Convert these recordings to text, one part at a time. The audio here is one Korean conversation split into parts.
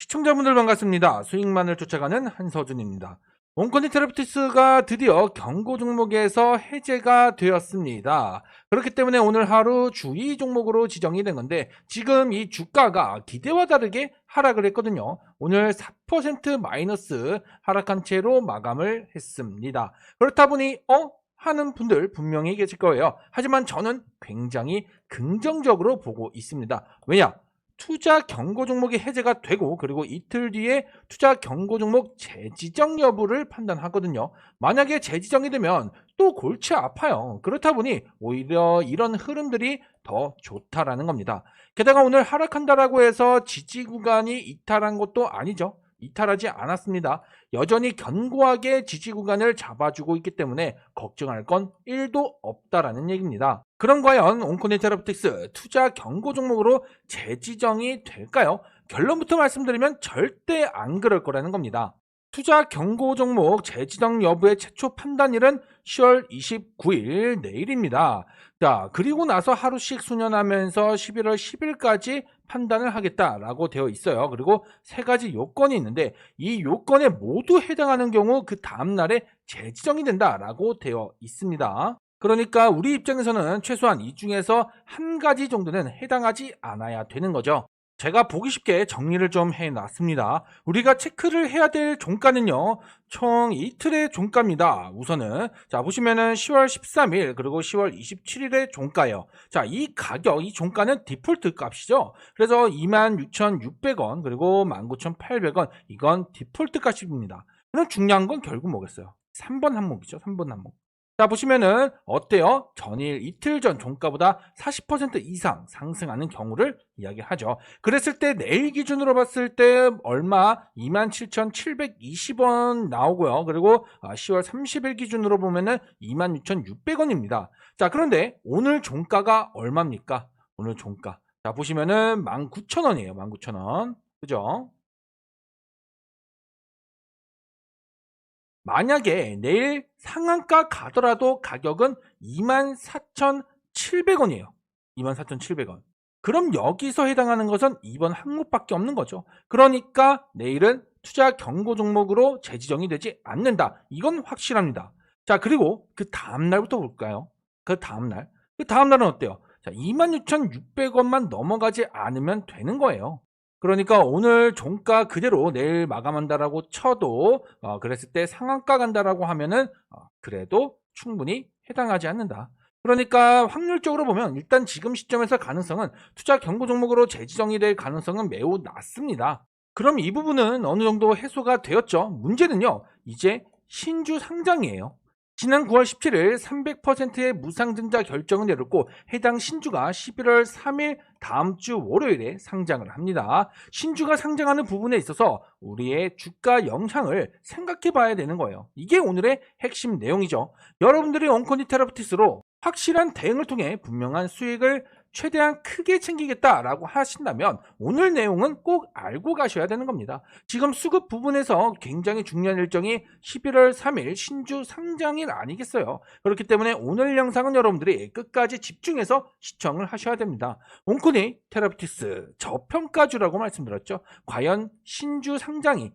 시청자분들 반갑습니다. 수익만을 쫓아가는 한서준입니다. 원코인 테라피투스가 드디어 경고 종목에서 해제가 되었습니다. 그렇기 때문에 오늘 하루 주의 종목으로 지정이 된 건데 지금 이 주가가 기대와 다르게 하락을 했거든요. 오늘 4% 마이너스 하락한 채로 마감을 했습니다. 그렇다 보니 하는 분들 분명히 계실 거예요. 하지만 저는 굉장히 긍정적으로 보고 있습니다. 왜냐? 투자 경고 종목이 해제가 되고 그리고 이틀 뒤에 투자 경고 종목 재지정 여부를 판단하거든요. 만약에 재지정이 되면 또 골치 아파요. 그렇다 보니 오히려 이런 흐름들이 더 좋다라는 겁니다. 게다가 오늘 하락한다라고 해서 지지 구간이 이탈한 것도 아니죠. 이탈하지 않았습니다. 여전히 견고하게 지지 구간을 잡아주고 있기 때문에 걱정할 건 1도 없다라는 얘기입니다. 그럼 과연 온코인 테라피투스 투자 경고 종목으로 재지정이 될까요? 결론부터 말씀드리면 절대 안 그럴 거라는 겁니다. 투자 경고 종목 재지정 여부의 최초 판단일은 10월 29일 내일입니다. 자, 그리고 나서 하루씩 수년하면서 11월 10일까지 판단을 하겠다라고 되어 있어요. 그리고 세 가지 요건이 있는데 이 요건에 모두 해당하는 경우 그 다음날에 재지정이 된다라고 되어 있습니다. 그러니까 우리 입장에서는 최소한 이 중에서 한 가지 정도는 해당하지 않아야 되는 거죠. 제가 보기 쉽게 정리를 좀 해놨습니다. 우리가 체크를 해야 될 종가는요, 총 이틀의 종가입니다. 우선은 자 보시면은 10월 13일 그리고 10월 27일의 종가예요. 자, 이 가격, 이 종가는 디폴트 값이죠. 그래서 26,600원 그리고 19,800원 이건 디폴트 값입니다. 그럼 중요한 건 결국 뭐겠어요? 3번 항목이죠. 3번 항목. 자 보시면은 어때요? 전일 이틀 전 종가보다 40% 이상 상승하는 경우를 이야기하죠. 그랬을 때 내일 기준으로 봤을 때 얼마? 27,720원 나오고요. 그리고 10월 30일 기준으로 보면은 26,600원입니다. 자, 그런데 오늘 종가가 얼마입니까? 오늘 종가. 자, 보시면은 19,000원이에요. 19,000원. 그죠? 만약에 내일 상한가 가더라도 가격은 24,700원이에요. 24,700원. 그럼 여기서 해당하는 것은 이번 항목밖에 없는 거죠. 그러니까 내일은 투자 경고 종목으로 재지정이 되지 않는다. 이건 확실합니다. 자, 그리고 그 다음날부터 볼까요? 그 다음날. 그 다음날은 어때요? 자, 26,600원만 넘어가지 않으면 되는 거예요. 그러니까 오늘 종가 그대로 내일 마감한다라고 쳐도 그랬을 때 상한가 간다라고 하면은 그래도 충분히 해당하지 않는다. 그러니까 확률적으로 보면 일단 지금 시점에서 가능성은 투자 경고 종목으로 재지정이 될 가능성은 매우 낮습니다. 그럼 이 부분은 어느 정도 해소가 되었죠. 문제는요, 이제 신주 상장이에요. 지난 9월 17일 300%의 무상증자 결정을 내렸고 해당 신주가 11월 3일 다음 주 월요일에 상장을 합니다. 신주가 상장하는 부분에 있어서 우리의 주가 영향을 생각해 봐야 되는 거예요. 이게 오늘의 핵심 내용이죠. 여러분들이 원코인 테라피투스로 확실한 대응을 통해 분명한 수익을 최대한 크게 챙기겠다라고 하신다면 오늘 내용은 꼭 알고 가셔야 되는 겁니다. 지금 수급 부분에서 굉장히 중요한 일정이 11월 3일 신주 상장일 아니겠어요. 그렇기 때문에 오늘 영상은 여러분들이 끝까지 집중해서 시청을 하셔야 됩니다. 원코인 테라피투스 저평가주라고 말씀드렸죠. 과연 신주 상장이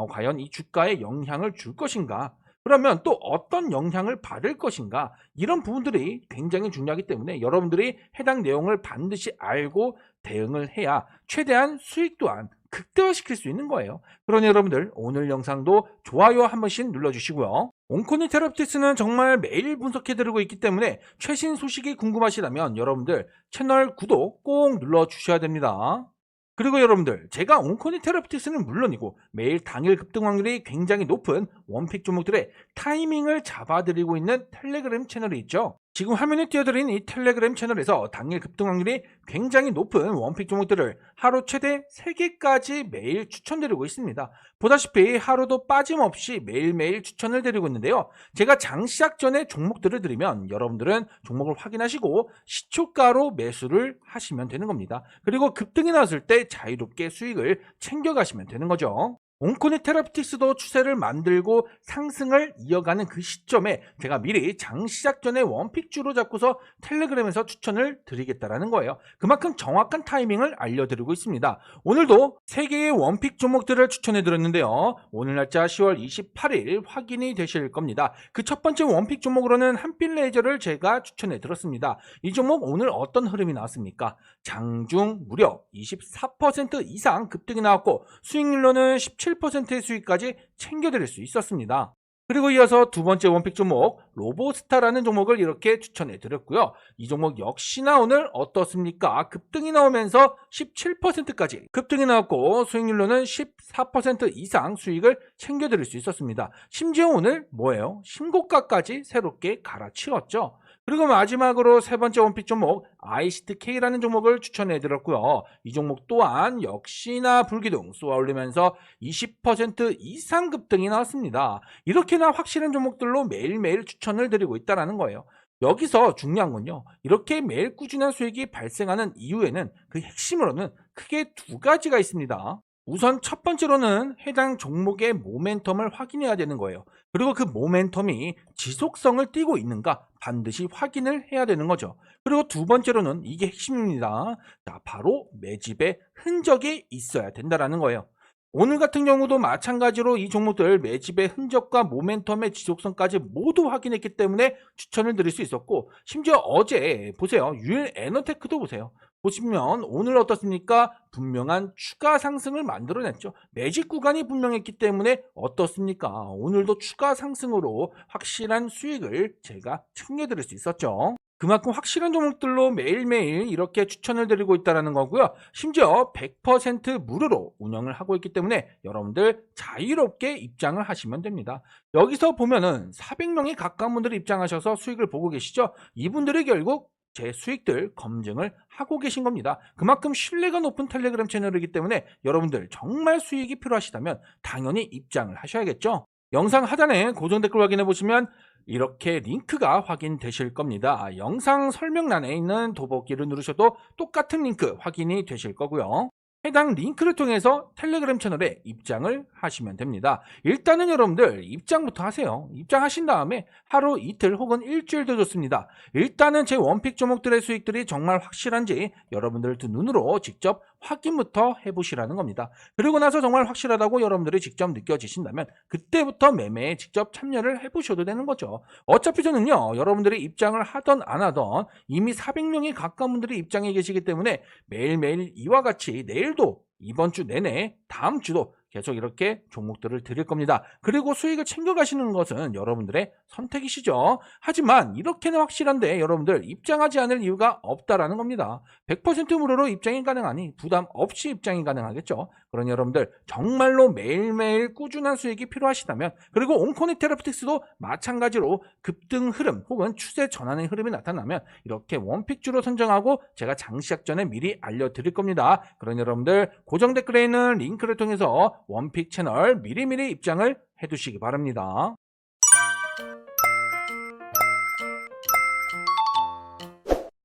과연 이 주가에 영향을 줄 것인가? 그러면 또 어떤 영향을 받을 것인가? 이런 부분들이 굉장히 중요하기 때문에 여러분들이 해당 내용을 반드시 알고 대응을 해야 최대한 수익 또한 극대화시킬 수 있는 거예요. 그러니 여러분들 오늘 영상도 좋아요 한 번씩 눌러주시고요. 온코인 테라피투스는 정말 매일 분석해드리고 있기 때문에 최신 소식이 궁금하시다면 여러분들 채널 구독 꼭 눌러주셔야 됩니다. 그리고 여러분들 제가 온코인 테라피투스는 물론이고 매일 당일 급등 확률이 굉장히 높은 원픽 종목들의 타이밍을 잡아드리고 있는 텔레그램 채널이 있죠. 지금 화면에 띄워드린 이 텔레그램 채널에서 당일 급등 확률이 굉장히 높은 원픽 종목들을 하루 최대 3개까지 매일 추천드리고 있습니다. 보다시피 하루도 빠짐없이 매일매일 추천을 드리고 있는데요. 제가 장 시작 전에 종목들을 드리면 여러분들은 종목을 확인하시고 시초가로 매수를 하시면 되는 겁니다. 그리고 급등이 나왔을 때 자유롭게 수익을 챙겨가시면 되는 거죠. 온코니 테라피틱스도 추세를 만들고 상승을 이어가는 그 시점에 제가 미리 장 시작 전에 원픽주로 잡고서 텔레그램에서 추천을 드리겠다라는 거예요. 그만큼 정확한 타이밍을 알려드리고 있습니다. 오늘도 3개의 원픽 종목들을 추천해 드렸는데요. 오늘 날짜 10월 28일 확인이 되실 겁니다. 그 첫 번째 원픽 종목으로는 한빛레이저를 제가 추천해 드렸습니다. 이 종목 오늘 어떤 흐름이 나왔습니까? 장중 무려 24% 이상 급등이 나왔고 수익률로는 17%의 수익까지 챙겨드릴 수 있었습니다. 그리고 이어서 두 번째 원픽 종목 로보스타라는 종목을 이렇게 추천해 드렸고요. 이 종목 역시나 오늘 어떻습니까? 급등이 나오면서 17%까지 급등이 나왔고 수익률로는 14% 이상 수익을 챙겨드릴 수 있었습니다. 심지어 오늘 뭐예요? 신고가까지 새롭게 갈아치웠죠. 그리고 마지막으로 세 번째 원픽 종목 아이시트K라는 종목을 추천해 드렸고요. 이 종목 또한 역시나 불기둥 쏘아 올리면서 20% 이상 급등이 나왔습니다. 이렇게나 확실한 종목들로 매일매일 추천을 드리고 있다는 거예요. 여기서 중요한 건요. 이렇게 매일 꾸준한 수익이 발생하는 이유에는 그 핵심으로는 크게 두 가지가 있습니다. 우선 첫 번째로는 해당 종목의 모멘텀을 확인해야 되는 거예요. 그리고 그 모멘텀이 지속성을 띠고 있는가 반드시 확인을 해야 되는 거죠. 그리고 두 번째로는 이게 핵심입니다. 자, 바로 매집의 흔적이 있어야 된다는 거예요. 오늘 같은 경우도 마찬가지로 이 종목들 매집의 흔적과 모멘텀의 지속성까지 모두 확인했기 때문에 추천을 드릴 수 있었고, 심지어 어제 보세요. 유일 에너테크도 보세요. 보시면 오늘 어떻습니까? 분명한 추가 상승을 만들어냈죠. 매집 구간이 분명했기 때문에 어떻습니까? 오늘도 추가 상승으로 확실한 수익을 제가 챙겨드릴 수 있었죠. 그만큼 확실한 종목들로 매일매일 이렇게 추천을 드리고 있다는 거고요. 심지어 100% 무료로 운영을 하고 있기 때문에 여러분들 자유롭게 입장을 하시면 됩니다. 여기서 보면은 400명이 가까운 분들이 입장하셔서 수익을 보고 계시죠. 이분들이 결국 제 수익들 검증을 하고 계신 겁니다. 그만큼 신뢰가 높은 텔레그램 채널이기 때문에 여러분들 정말 수익이 필요하시다면 당연히 입장을 하셔야겠죠. 영상 하단에 고정 댓글 확인해 보시면 이렇게 링크가 확인되실 겁니다. 영상 설명란에 있는 더보기를 누르셔도 똑같은 링크 확인이 되실 거고요. 해당 링크를 통해서 텔레그램 채널에 입장을 하시면 됩니다. 일단은 여러분들 입장부터 하세요. 입장하신 다음에 하루 이틀 혹은 일주일도 좋습니다. 일단은 제 원픽 종목들의 수익들이 정말 확실한지 여러분들 두 눈으로 직접 확인부터 해보시라는 겁니다. 그리고 나서 정말 확실하다고 여러분들이 직접 느껴지신다면 그때부터 매매에 직접 참여를 해보셔도 되는 거죠. 어차피 저는요, 여러분들이 입장을 하던 안 하던 이미 400명이 가까운 분들이 입장해 계시기 때문에 매일매일 이와 같이 내일도 이번 주 내내 다음 주도 계속 이렇게 종목들을 드릴 겁니다. 그리고 수익을 챙겨가시는 것은 여러분들의 선택이시죠. 하지만 이렇게는 확실한데 여러분들 입장하지 않을 이유가 없다라는 겁니다. 100% 무료로 입장이 가능하니 부담 없이 입장이 가능하겠죠. 그러니 여러분들 정말로 매일매일 꾸준한 수익이 필요하시다면, 그리고 온코니 테라피틱스도 마찬가지로 급등 흐름 혹은 추세 전환의 흐름이 나타나면 이렇게 원픽주로 선정하고 제가 장시작 전에 미리 알려드릴 겁니다. 그러니 여러분들 고정 댓글에 있는 링크를 통해서 원픽 채널 미리미리 입장을 해두시기 바랍니다.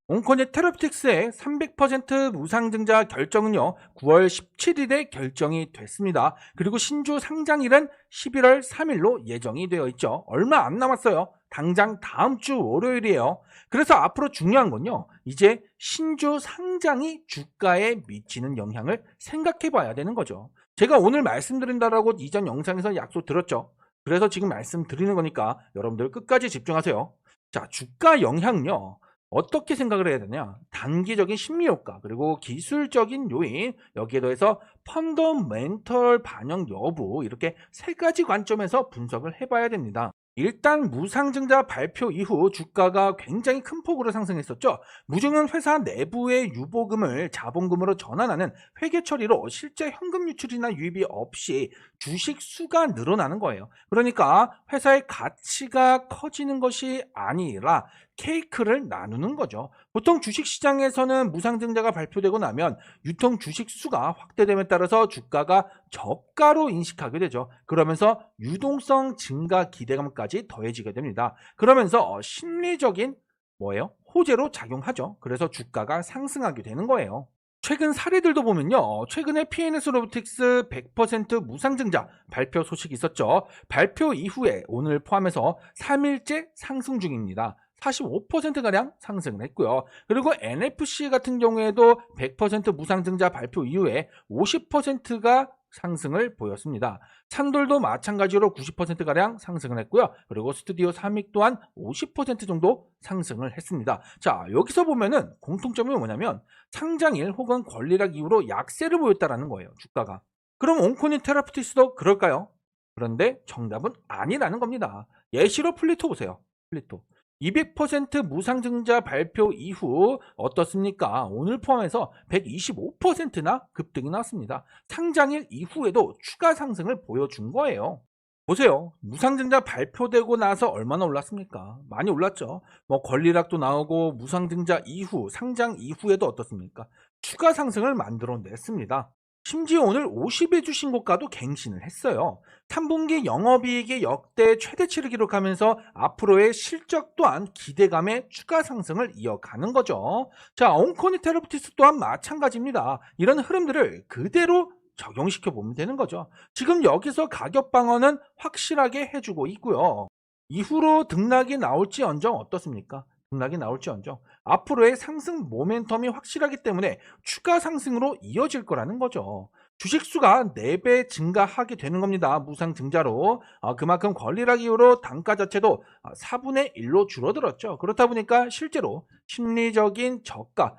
온코니 테라피틱스의 300% 무상증자 결정은요 9월 17일에 결정이 됐습니다. 그리고 신주 상장일은 11월 3일로 예정이 되어 있죠. 얼마 안 남았어요. 당장 다음 주 월요일이에요. 그래서 앞으로 중요한 건요, 이제 신주 상장이 주가에 미치는 영향을 생각해 봐야 되는 거죠. 제가 오늘 말씀드린다라고 이전 영상에서 약속 드렸죠. 그래서 지금 말씀드리는 거니까 여러분들 끝까지 집중하세요. 자, 주가 영향요 어떻게 생각을 해야 되냐? 단기적인 심리 효과, 그리고 기술적인 요인, 여기에 더해서 펀더멘털 반영 여부, 이렇게 세 가지 관점에서 분석을 해봐야 됩니다. 일단 무상증자 발표 이후 주가가 굉장히 큰 폭으로 상승했었죠. 무증은 회사 내부의 유보금을 자본금으로 전환하는 회계 처리로 실제 현금 유출이나 유입이 없이 주식 수가 늘어나는 거예요. 그러니까 회사의 가치가 커지는 것이 아니라 케이크를 나누는 거죠. 보통 주식시장에서는 무상증자가 발표되고 나면 유통 주식 수가 확대됨에 따라서 주가가 저가로 인식하게 되죠. 그러면서 유동성 증가 기대감까지 더해지게 됩니다. 그러면서 심리적인 뭐예요? 호재로 작용하죠. 그래서 주가가 상승하게 되는 거예요. 최근 사례들도 보면요. 최근에 PNS 로보틱스 100% 무상증자 발표 소식이 있었죠. 발표 이후에 오늘 포함해서 3일째 상승 중입니다. 45%가량 상승을 했고요. 그리고 NFC 같은 경우에도 100% 무상증자 발표 이후에 50%가 상승을 보였습니다. 찬돌도 마찬가지로 90%가량 상승을 했고요. 그리고 스튜디오 3믹 또한 50% 정도 상승을 했습니다. 자, 여기서 보면은 공통점이 뭐냐면 상장일 혹은 권리락 이후로 약세를 보였다라는 거예요. 주가가. 그럼 온코니 테라피티스도 그럴까요? 그런데 정답은 아니라는 겁니다. 예시로 플리토 보세요. 플리토. 200% 무상증자 발표 이후 어떻습니까? 오늘 포함해서 125%나 급등이 나왔습니다. 상장일 이후에도 추가 상승을 보여준 거예요. 보세요. 무상증자 발표되고 나서 얼마나 올랐습니까? 많이 올랐죠. 뭐 권리락도 나오고 무상증자 이후, 상장 이후에도 어떻습니까? 추가 상승을 만들어냈습니다. 심지어 오늘 50의 주 신고가도 갱신을 했어요. 3분기 영업이익이 역대 최대치를 기록하면서 앞으로의 실적 또한 기대감의 추가 상승을 이어가는 거죠. 자, 온코니 테라피티스 또한 마찬가지입니다. 이런 흐름들을 그대로 적용시켜 보면 되는 거죠. 지금 여기서 가격 방어는 확실하게 해주고 있고요. 이후로 등락이 나올지언정 어떻습니까? 등락이 나올지언정 앞으로의 상승 모멘텀이 확실하기 때문에 추가 상승으로 이어질 거라는 거죠. 주식수가 4배 증가하게 되는 겁니다. 무상 증자로. 그만큼 권리락 이후로 단가 자체도 4분의 1로 줄어들었죠. 그렇다 보니까 실제로 심리적인 저가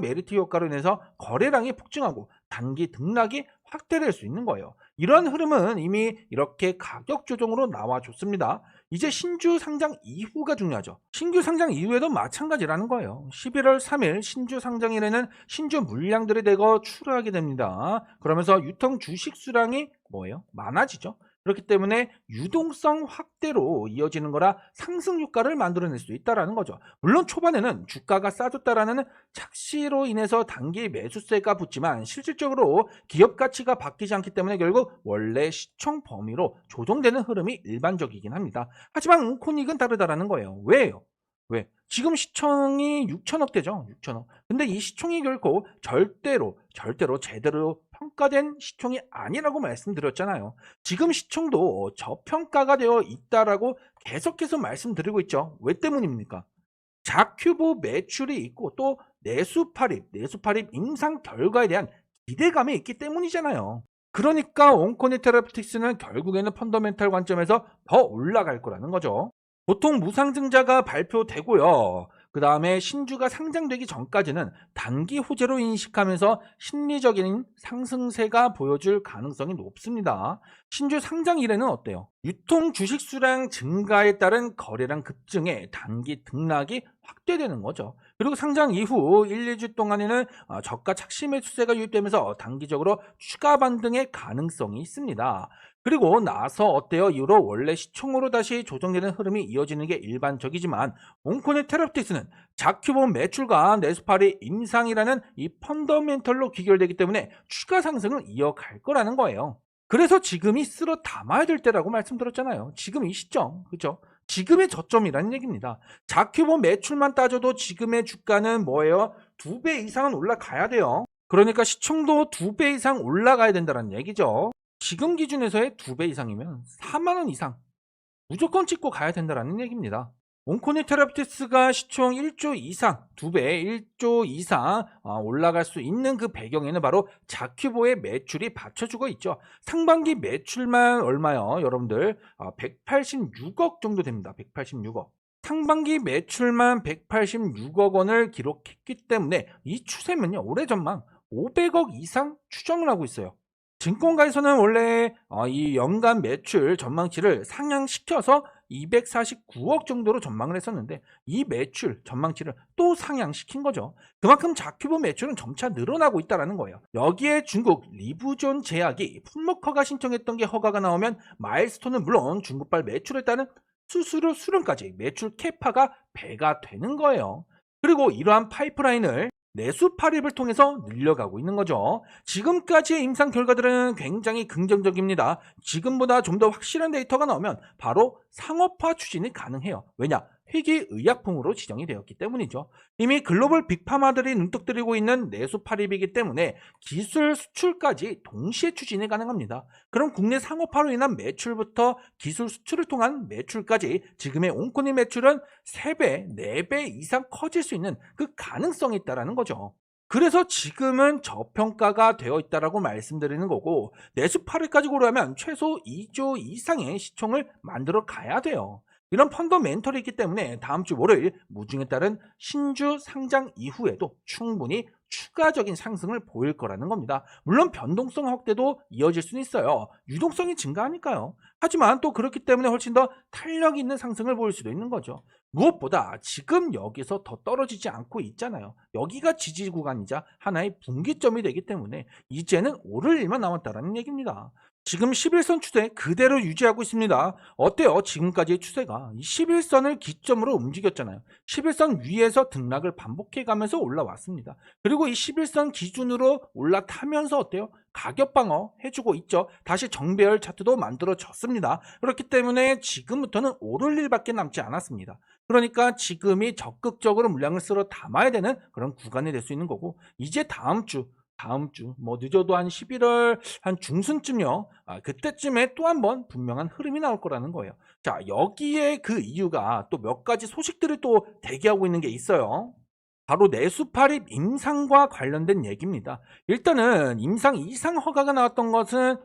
메리트 효과로 인해서 거래량이 폭증하고 단기 등락이 확대될 수 있는 거예요. 이런 흐름은 이미 이렇게 가격 조정으로 나와줬습니다. 이제 신주 상장 이후가 중요하죠. 신규 상장 이후에도 마찬가지라는 거예요. 11월 3일 신주 상장일에는 신주 물량들이 대거 출하하게 됩니다. 그러면서 유통 주식 수량이 뭐예요? 많아지죠. 그렇기 때문에 유동성 확대로 이어지는 거라 상승 효과를 만들어낼 수 있다는 거죠. 물론 초반에는 주가가 싸졌다라는 착시로 인해서 단기 매수세가 붙지만 실질적으로 기업 가치가 바뀌지 않기 때문에 결국 원래 시총 범위로 조정되는 흐름이 일반적이긴 합니다. 하지만 온코닉은 다르다라는 거예요. 왜요? 왜? 지금 시총이 6천억대죠. 6천억. 근데 이 시총이 결코 절대로 제대로 평가된 시총이 아니라고 말씀드렸잖아요. 지금 시총도 저평가가 되어 있다라고 계속해서 말씀드리고 있죠. 왜 때문입니까? 자큐보 매출이 있고 또 내수팔입 임상 결과에 대한 기대감이 있기 때문이잖아요. 그러니까 온코니 테라피틱스는 결국에는 펀더멘탈 관점에서 더 올라갈 거라는 거죠. 보통 무상증자가 발표되고요. 그 다음에 신주가 상장되기 전까지는 단기 호재로 인식하면서 심리적인 상승세가 보여줄 가능성이 높습니다. 신주 상장 이래는 어때요? 유통 주식 수량 증가에 따른 거래량 급증에 단기 등락이 확대되는 거죠. 그리고 상장 이후 1, 2주 동안에는 저가 착시 매수세가 유입되면서 단기적으로 추가 반등의 가능성이 있습니다. 그리고 나서 어때요? 이후로 원래 시총으로 다시 조정되는 흐름이 이어지는 게 일반적이지만 온코니 테라피틱스는 자큐본 매출과 내수팔이 임상이라는 이 펀더멘털로 귀결되기 때문에 추가 상승을 이어갈 거라는 거예요. 그래서 지금이 쓸어 담아야 될 때라고 말씀드렸잖아요. 지금 이 시점, 그렇죠? 지금의 저점이라는 얘기입니다. 자큐본 매출만 따져도 지금의 주가는 뭐예요? 2배 이상은 올라가야 돼요. 그러니까 시총도 2배 이상 올라가야 된다는 얘기죠. 지금 기준에서의 2배 이상이면 4만원 이상 무조건 찍고 가야 된다는 얘기입니다. 온코니 테라피티스가 시총 1조 이상, 2배 1조 이상 올라갈 수 있는 그 배경에는 바로 자큐보의 매출이 받쳐주고 있죠. 상반기 매출만 얼마요? 여러분들 186억 정도 됩니다. 186억. 상반기 매출만 186억 원을 기록했기 때문에 이 추세면요. 올해 전망 500억 이상 추정을 하고 있어요. 증권가에서는 원래 이 연간 매출 전망치를 상향시켜서 249억 정도로 전망을 했었는데 이 매출 전망치를 또 상향시킨 거죠. 그만큼 자큐보 매출은 점차 늘어나고 있다는 거예요. 여기에 중국 리부존 제약이 품목 허가 신청했던 게 허가가 나오면 마일스톤은 물론 중국발 매출에 따른 수수료 수령까지 매출 캐파가 배가 되는 거예요. 그리고 이러한 파이프라인을 내수팔입을 통해서 늘려가고 있는 거죠. 지금까지의 임상 결과들은 굉장히 긍정적입니다. 지금보다 좀 더 확실한 데이터가 나오면 바로 상업화 추진이 가능해요. 왜냐? 희귀의약품으로 지정이 되었기 때문이죠. 이미 글로벌 빅파마들이 눈독 들이고 있는 내수파립이기 때문에 기술 수출까지 동시에 추진이 가능합니다. 그럼 국내 상업화로 인한 매출부터 기술 수출을 통한 매출까지 지금의 온코니 매출은 3배, 4배 이상 커질 수 있는 그 가능성이 있다는 거죠. 그래서 지금은 저평가가 되어 있다라고 말씀드리는 거고, 내수파리까지 고려하면 최소 2조 이상의 시총을 만들어 가야 돼요. 이런 펀더멘털이 있기 때문에 다음 주 월요일 무중에 따른 신주 상장 이후에도 충분히 추가적인 상승을 보일 거라는 겁니다. 물론 변동성 확대도 이어질 수는 있어요. 유동성이 증가하니까요. 하지만 또 그렇기 때문에 훨씬 더 탄력 있는 상승을 보일 수도 있는 거죠. 무엇보다 지금 여기서 더 떨어지지 않고 있잖아요. 여기가 지지 구간이자 하나의 분기점이 되기 때문에 이제는 오를 일만 남았다라는 얘기입니다. 지금 11선 추세 그대로 유지하고 있습니다. 어때요? 지금까지의 추세가 이 11선을 기점으로 움직였잖아요. 11선 위에서 등락을 반복해 가면서 올라왔습니다. 그리고 이 11선 기준으로 올라타면서 어때요? 가격 방어 해주고 있죠. 다시 정배열 차트도 만들어졌습니다. 그렇기 때문에 지금부터는 오를 일밖에 남지 않았습니다. 그러니까 지금이 적극적으로 물량을 쓸어 담아야 되는 그런 구간이 될 수 있는 거고, 이제 다음 주 뭐 늦어도 한 11월 한 중순쯤요. 그때쯤에 또 한 번 분명한 흐름이 나올 거라는 거예요. 자, 여기에 그 이유가 또 몇 가지 소식들을 또 대기하고 있는 게 있어요. 바로 내수파립 임상과 관련된 얘기입니다. 일단은 임상 이상 허가가 나왔던 것은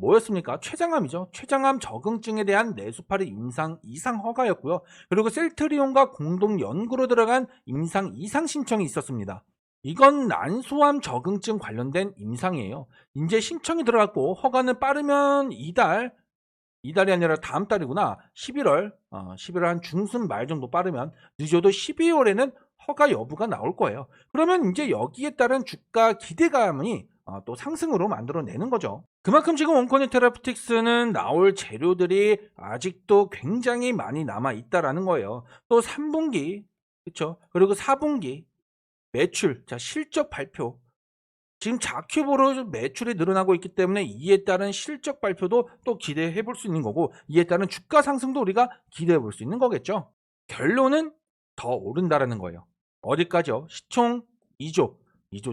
뭐였습니까? 췌장암이죠. 췌장암 적응증에 대한 내수파립 임상 이상 허가였고요. 그리고 셀트리온과 공동 연구로 들어간 임상 이상 신청이 있었습니다. 이건 난소암 적응증 관련된 임상이에요. 이제 신청이 들어갔고 허가는 빠르면 이달이 아니라 다음 달이구나. 11월 한 중순 말 정도 빠르면, 늦어도 12월에는 허가 여부가 나올 거예요. 그러면 이제 여기에 따른 주가 기대감이 또 상승으로 만들어내는 거죠. 그만큼 지금 원코니 테라피틱스는 나올 재료들이 아직도 굉장히 많이 남아 있다라는 거예요. 또 3분기, 그렇죠? 그리고 4분기 매출, 자 실적 발표. 지금 자큐브로 매출이 늘어나고 있기 때문에 이에 따른 실적 발표도 또 기대해 볼 수 있는 거고, 이에 따른 주가 상승도 우리가 기대해 볼 수 있는 거겠죠. 결론은 더 오른다라는 거예요. 어디까지요? 시총 2조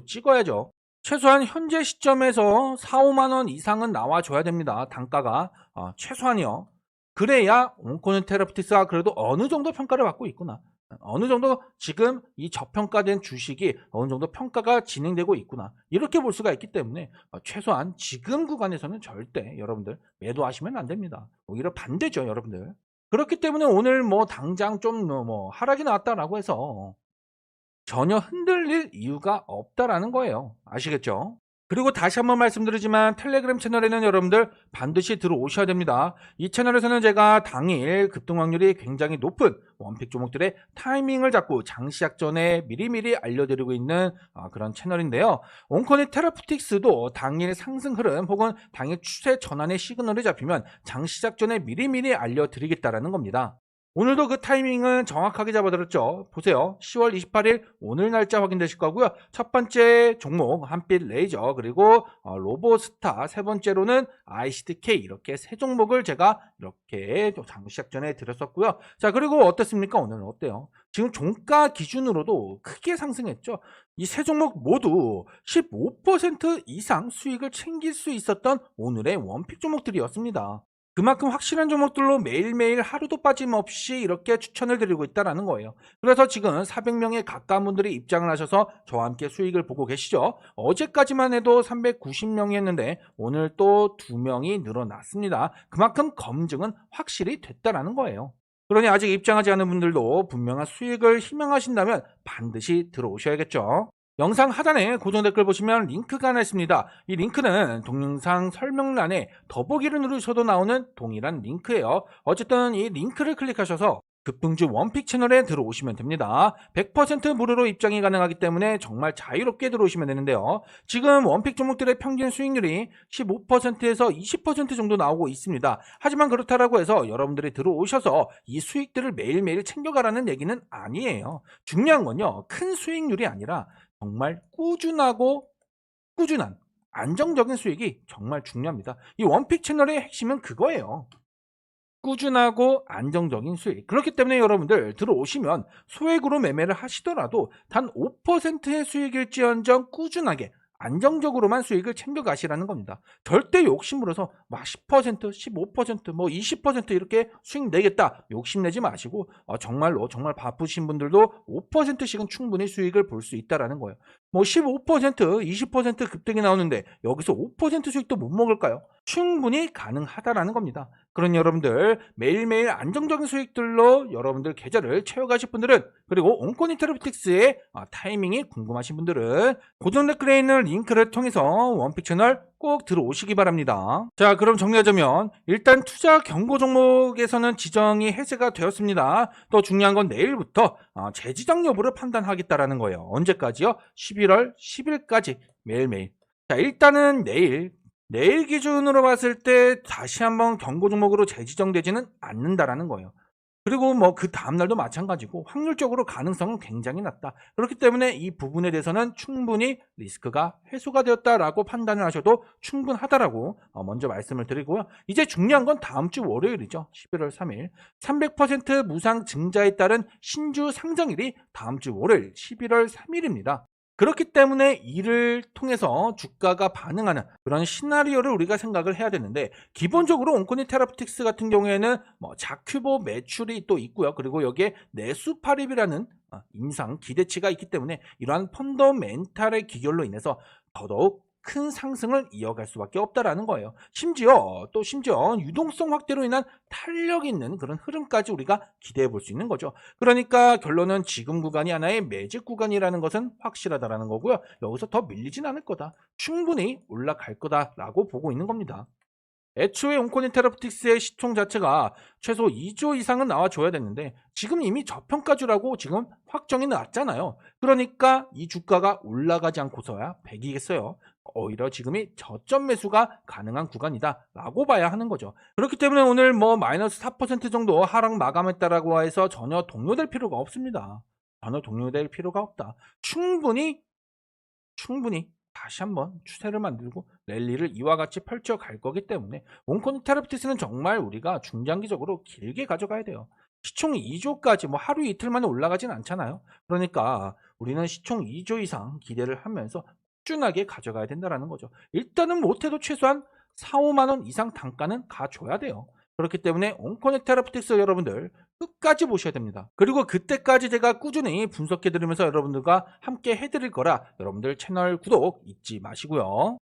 찍어야죠. 최소한 현재 시점에서 4, 5만 원 이상은 나와줘야 됩니다. 단가가 최소한이요. 그래야 온코는 테라피티스가 그래도 어느 정도 평가를 받고 있구나. 어느 정도 지금 이 저평가된 주식이 어느 정도 평가가 진행되고 있구나. 이렇게 볼 수가 있기 때문에 최소한 지금 구간에서는 절대 여러분들 매도하시면 안 됩니다. 오히려 반대죠, 여러분들. 그렇기 때문에 오늘 뭐 당장 좀 뭐 하락이 나왔다라고 해서 전혀 흔들릴 이유가 없다라는 거예요. 아시겠죠? 그리고 다시 한번 말씀드리지만 텔레그램 채널에는 여러분들 반드시 들어오셔야 됩니다. 이 채널에서는 제가 당일 급등 확률이 굉장히 높은 원픽 종목들의 타이밍을 잡고 장시작 전에 미리미리 알려드리고 있는 그런 채널인데요. 온코니 테라푸틱스도 당일 상승 흐름 혹은 당일 추세 전환의 시그널이 잡히면 장시작 전에 미리미리 알려드리겠다라는 겁니다. 오늘도 그 타이밍은 정확하게 잡아드렸죠. 보세요. 10월 28일 오늘 날짜 확인되실 거고요. 첫 번째 종목 한빛 레이저, 그리고 로보스타, 세 번째로는 ICTK, 이렇게 세 종목을 제가 이렇게 장시작 전에 드렸었고요. 자, 그리고 어떻습니까? 오늘은 어때요? 지금 종가 기준으로도 크게 상승했죠. 이 세 종목 모두 15% 이상 수익을 챙길 수 있었던 오늘의 원픽 종목들이었습니다. 그만큼 확실한 종목들로 매일매일 하루도 빠짐없이 이렇게 추천을 드리고 있다는 거예요. 그래서 지금 400명에 가까운 분들이 입장을 하셔서 저와 함께 수익을 보고 계시죠. 어제까지만 해도 390명이 했는데 오늘 또 2명이 늘어났습니다. 그만큼 검증은 확실히 됐다는 거예요. 그러니 아직 입장하지 않은 분들도 분명한 수익을 희망하신다면 반드시 들어오셔야겠죠. 영상 하단에 고정 댓글 보시면 링크가 하나 있습니다. 이 링크는 동영상 설명란에 더보기를 누르셔도 나오는 동일한 링크예요. 어쨌든 이 링크를 클릭하셔서 급등주 원픽 채널에 들어오시면 됩니다. 100% 무료로 입장이 가능하기 때문에 정말 자유롭게 들어오시면 되는데요. 지금 원픽 종목들의 평균 수익률이 15%에서 20% 정도 나오고 있습니다. 하지만 그렇다고 해서 여러분들이 들어오셔서 이 수익들을 매일매일 챙겨가라는 얘기는 아니에요. 중요한 건요, 큰 수익률이 아니라 정말 꾸준한 안정적인 수익이 정말 중요합니다. 이 원픽 채널의 핵심은 그거예요. 꾸준하고 안정적인 수익. 그렇기 때문에 여러분들 들어오시면 소액으로 매매를 하시더라도 단 5%의 수익일지언정 꾸준하게 안정적으로만 수익을 챙겨 가시라는 겁니다. 절대 욕심부려서 막 10%, 15%, 뭐 20% 이렇게 수익 내겠다 욕심내지 마시고 정말로 정말 바쁘신 분들도 5%씩은 충분히 수익을 볼 수 있다라는 거예요. 뭐 15%, 20% 급등이 나오는데 여기서 5% 수익도 못 먹을까요? 충분히 가능하다라는 겁니다. 그런 여러분들 매일매일 안정적인 수익들로 여러분들 계좌를 채워가실 분들은, 그리고 온코인 테러피틱스의 타이밍이 궁금하신 분들은 고정 댓글에 있는 링크를 통해서 원픽 채널 꼭 들어오시기 바랍니다. 자, 그럼 정리하자면 일단 투자 경고 종목에서는 지정이 해제가 되었습니다. 또 중요한 건 내일부터 재지정 여부를 판단하겠다라는 거예요. 언제까지요? 11월 10일까지 매일매일. 자, 일단은 내일 기준으로 봤을 때 다시 한번 경고 종목으로 재지정되지는 않는다라는 거예요. 그리고 뭐 그 다음날도 마찬가지고 확률적으로 가능성은 굉장히 낮다. 그렇기 때문에 이 부분에 대해서는 충분히 리스크가 해소가 되었다라고 판단을 하셔도 충분하다라고 먼저 말씀을 드리고요. 이제 중요한 건 다음 주 월요일이죠. 11월 3일. 300% 무상 증자에 따른 신주 상장일이 다음 주 월요일 11월 3일입니다. 그렇기 때문에 이를 통해서 주가가 반응하는 그런 시나리오를 우리가 생각을 해야 되는데, 기본적으로 온코인 테라피틱스 같은 경우에는 뭐 자큐보 매출이 또 있고요. 그리고 여기에 내수 팔입이라는 인상 기대치가 있기 때문에 이러한 펀더멘탈의 기결로 인해서 더더욱 큰 상승을 이어갈 수밖에 없다라는 거예요. 심지어 유동성 확대로 인한 탄력 있는 그런 흐름까지 우리가 기대해 볼 수 있는 거죠. 그러니까 결론은 지금 구간이 하나의 매직 구간이라는 것은 확실하다라는 거고요. 여기서 더 밀리진 않을 거다. 충분히 올라갈 거다라고 보고 있는 겁니다. 애초에 온코인 테라피틱스의 시총 자체가 최소 2조 이상은 나와줘야 되는데 지금 이미 저평가주라고 지금 확정이 났잖아요. 그러니까 이 주가가 올라가지 않고서야 100이겠어요. 오히려 지금이 저점 매수가 가능한 구간이다 라고 봐야 하는 거죠. 그렇기 때문에 오늘 뭐 마이너스 4% 정도 하락 마감했다라고 해서 전혀 동요될 필요가 없습니다. 전혀 동요될 필요가 없다. 충분히 다시 한번 추세를 만들고 랠리를 이와 같이 펼쳐갈 거기 때문에 온코인 테라피틱스는 정말 우리가 중장기적으로 길게 가져가야 돼요. 시총 2조까지 뭐 하루 이틀 만에 올라가진 않잖아요. 그러니까 우리는 시총 2조 이상 기대를 하면서 꾸준하게 가져가야 된다는 거죠. 일단은 못해도 최소한 4, 5만 원 이상 단가는 가줘야 돼요. 그렇기 때문에 온코인 테라피틱스 여러분들 끝까지 보셔야 됩니다. 그리고 그때까지 제가 꾸준히 분석해드리면서 여러분들과 함께 해드릴 거라 여러분들 채널 구독 잊지 마시고요.